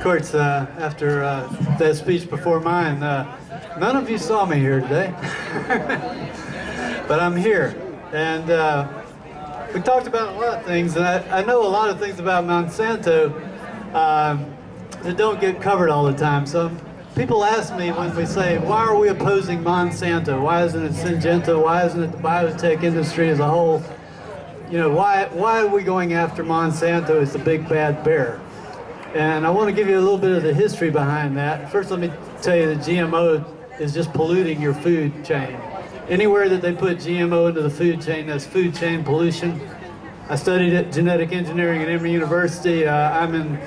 course, after that speech before mine, none of you saw me here today, but I'm here. And we talked about a lot of things, and I know a lot of things about Monsanto that don't get covered all the time. So people ask me when we say, why are we opposing Monsanto? Why isn't it Syngenta? Why isn't it the biotech industry as a whole? You know, why are we going after Monsanto as the big bad bear? And I want to give you a little bit of the history behind that. First, let me tell you that GMO is just polluting your food chain. Anywhere that they put GMO into the food chain, that's food chain pollution. I studied at genetic engineering at Emory University. I'm in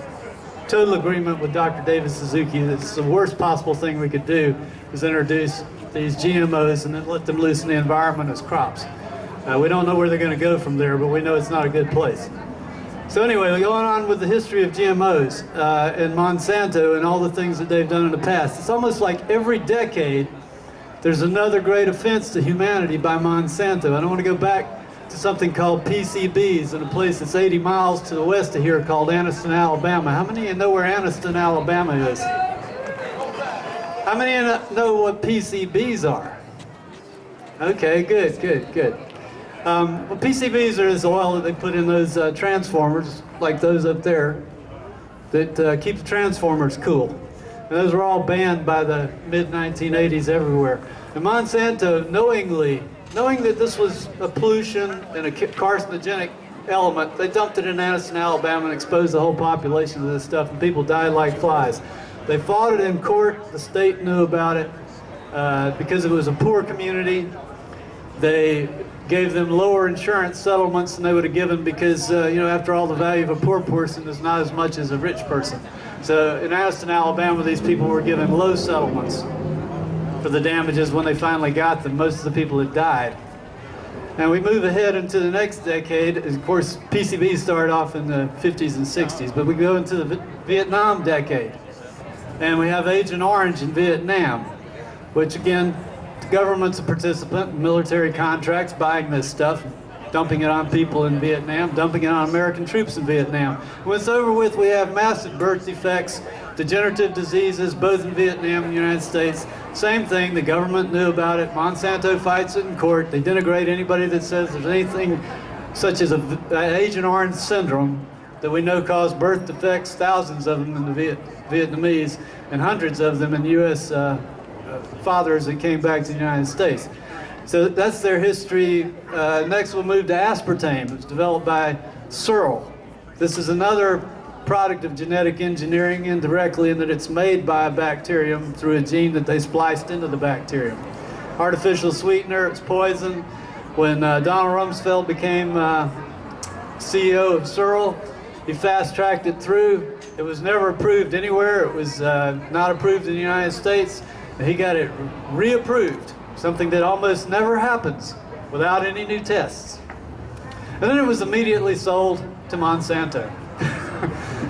total agreement with Dr. David Suzuki that the worst possible thing we could do is introduce these GMOs and then let them loose in the environment as crops. We don't know where they're going to go from there, but we know it's not a good place. So anyway, we're going on with the history of GMOs and Monsanto and all the things that they've done in the past. It's almost like every decade there's another great offense to humanity by Monsanto. I don't want to go back to something called PCBs in a place that's 80 miles to the west of here called Anniston, Alabama. How many of you know where Anniston, Alabama is? How many of you know what PCBs are? Okay, good. Well, PCBs are this oil that they put in those transformers, like those up there, that keep the transformers cool. And those were all banned by the mid-1980s everywhere. And Monsanto, knowing that this was a pollution and a carcinogenic element, they dumped it in Anniston, Alabama and exposed the whole population to this stuff, and people died like flies. They fought it in court. The state knew about it because it was a poor community. They gave them lower insurance settlements than they would have given because, you know, after all, the value of a poor person is not as much as a rich person. So in Anniston, Alabama, these people were given low settlements for the damages when they finally got them. Most of the people had died. And we move ahead into the next decade. Of course, PCBs started off in the 50s and 60s, but we go into the Vietnam decade. And we have Agent Orange in Vietnam, which again, the government's a participant in military contracts, buying this stuff, dumping it on people in Vietnam, dumping it on American troops in Vietnam. When it's over with, we have massive birth defects, degenerative diseases, both in Vietnam and the United States. Same thing, the government knew about it. Monsanto fights it in court. They denigrate anybody that says there's anything such as Agent Orange syndrome that we know caused birth defects, thousands of them in the Vietnamese, and hundreds of them in the U.S. Fathers that came back to the United States. So that's their history. Next we'll move to aspartame. It was developed by Searle. This is another product of genetic engineering indirectly in that it's made by a bacterium through a gene that they spliced into the bacterium. Artificial sweetener, it's poison. When Donald Rumsfeld became CEO of Searle, he fast-tracked it through. It was never approved anywhere. It was not approved in the United States. He got it reapproved, something that almost never happens without any new tests. And then it was immediately sold to Monsanto,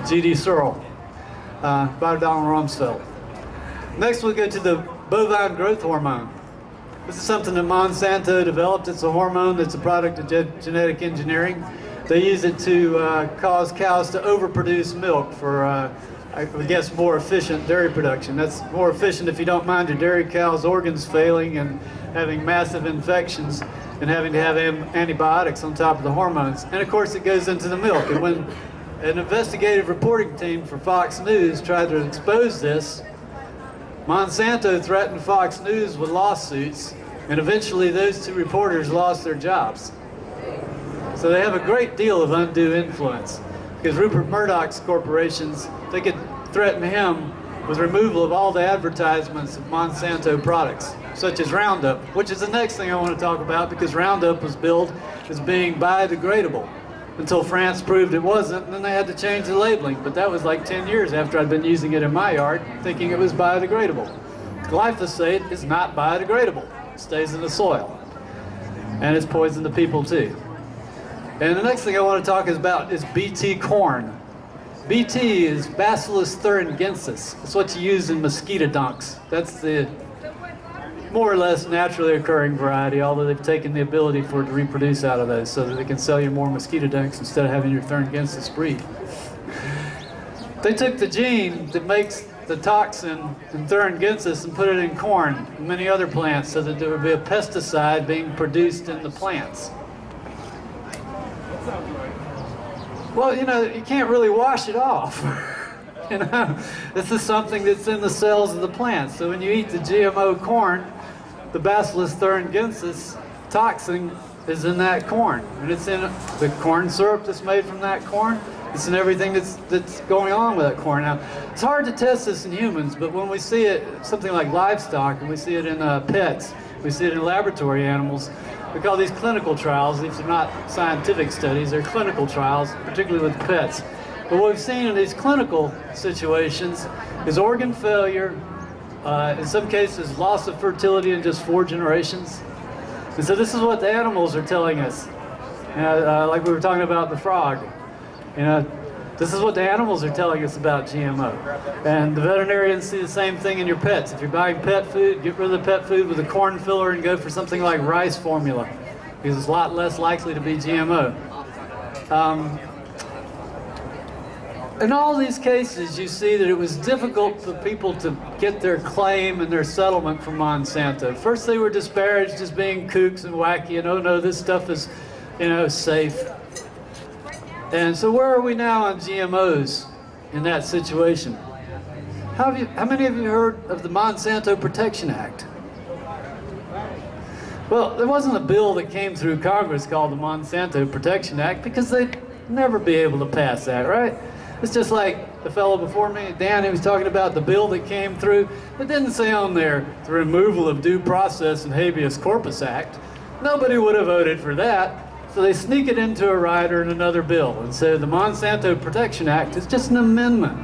G.D. Searle, by Donald Rumsfeld. Next we'll go to the bovine growth hormone. This is something that Monsanto developed. It's a hormone that's a product of genetic engineering. They use it to cause cows to overproduce milk for I guess more efficient dairy production. That's more efficient if you don't mind your dairy cow's organs failing and having massive infections and having to have antibiotics on top of the hormones. And of course it goes into the milk. And when an investigative reporting team for Fox News tried to expose this, Monsanto threatened Fox News with lawsuits, and eventually those two reporters lost their jobs. So they have a great deal of undue influence. Because Rupert Murdoch's corporations, they could threaten him with removal of all the advertisements of Monsanto products, such as Roundup, which is the next thing I want to talk about, because Roundup was billed as being biodegradable until France proved it wasn't, and then they had to change the labeling. But that was like 10 years after I'd been using it in my yard, thinking it was biodegradable. Glyphosate is not biodegradable. It stays in the soil. And it's poison to people too. And the next thing I want to talk about is BT corn. BT is Bacillus thuringiensis. It's what you use in mosquito dunks. That's the more or less naturally occurring variety, although they've taken the ability for it to reproduce out of those so that they can sell you more mosquito dunks instead of having your thuringiensis breed. They took the gene that makes the toxin in thuringiensis and put it in corn and many other plants so that there would be a pesticide being produced in the plants. Well, you know, you can't really wash it off. You know, this is something that's in the cells of the plant. So when you eat the GMO corn, the Bacillus thuringiensis toxin is in that corn, and it's in the corn syrup that's made from that corn. It's in everything that's going on with that corn. Now, it's hard to test this in humans, but when we see it, something like livestock, and we see it in pets, we see it in laboratory animals, we call these clinical trials. These are not scientific studies, they're clinical trials, particularly with pets. But what we've seen in these clinical situations is organ failure, in some cases loss of fertility in just 4 generations. And so this is what the animals are telling us. You know, like we were talking about the frog. You know, this is what the animals are telling us about GMO. And the veterinarians see the same thing in your pets. If you're buying pet food, get rid of the pet food with a corn filler and go for something like rice formula, because it's a lot less likely to be GMO. In all these cases, you see that it was difficult for people to get their claim and their settlement from Monsanto. First, they were disparaged as being kooks and wacky, and oh no, this stuff is, you know, safe. And so where are we now on GMOs in that situation? How many of you heard of the Monsanto Protection Act? Well, there wasn't a bill that came through Congress called the Monsanto Protection Act because they'd never be able to pass that, right? It's just like the fellow before me, Dan, he was talking about the bill that came through. It didn't say on there the removal of Due Process and Habeas Corpus Act. Nobody would have voted for that. So they sneak it into a rider in another bill and say the Monsanto Protection Act is just an amendment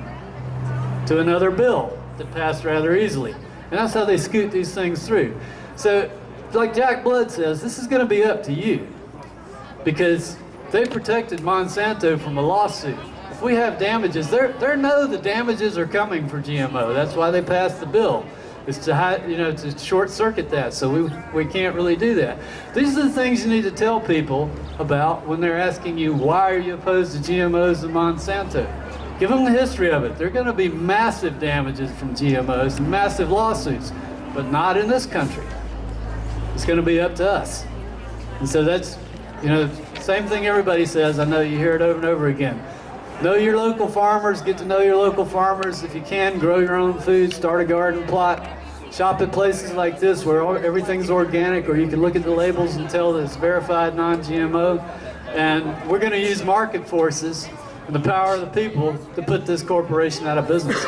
to another bill that passed rather easily. And that's how they scoot these things through. So, like Jack Blood says, this is going to be up to you, because they protected Monsanto from a lawsuit. If we have damages, they know the damages are coming for GMO. That's why they passed the bill. It's to, you know, to short circuit that, so we can't really do that. These are the things you need to tell people about when they're asking you, why are you opposed to GMOs and Monsanto? Give them the history of it. There are going to be massive damages from GMOs and massive lawsuits, but not in this country. It's going to be up to us. And so that's, you know, same thing everybody says. I know you hear it over and over again. Know your local farmers, get to know your local farmers. If you can, grow your own food, start a garden plot. Shop at places like this where everything's organic, or you can look at the labels and tell that it's verified non-GMO. And we're going to use market forces and the power of the people to put this corporation out of business.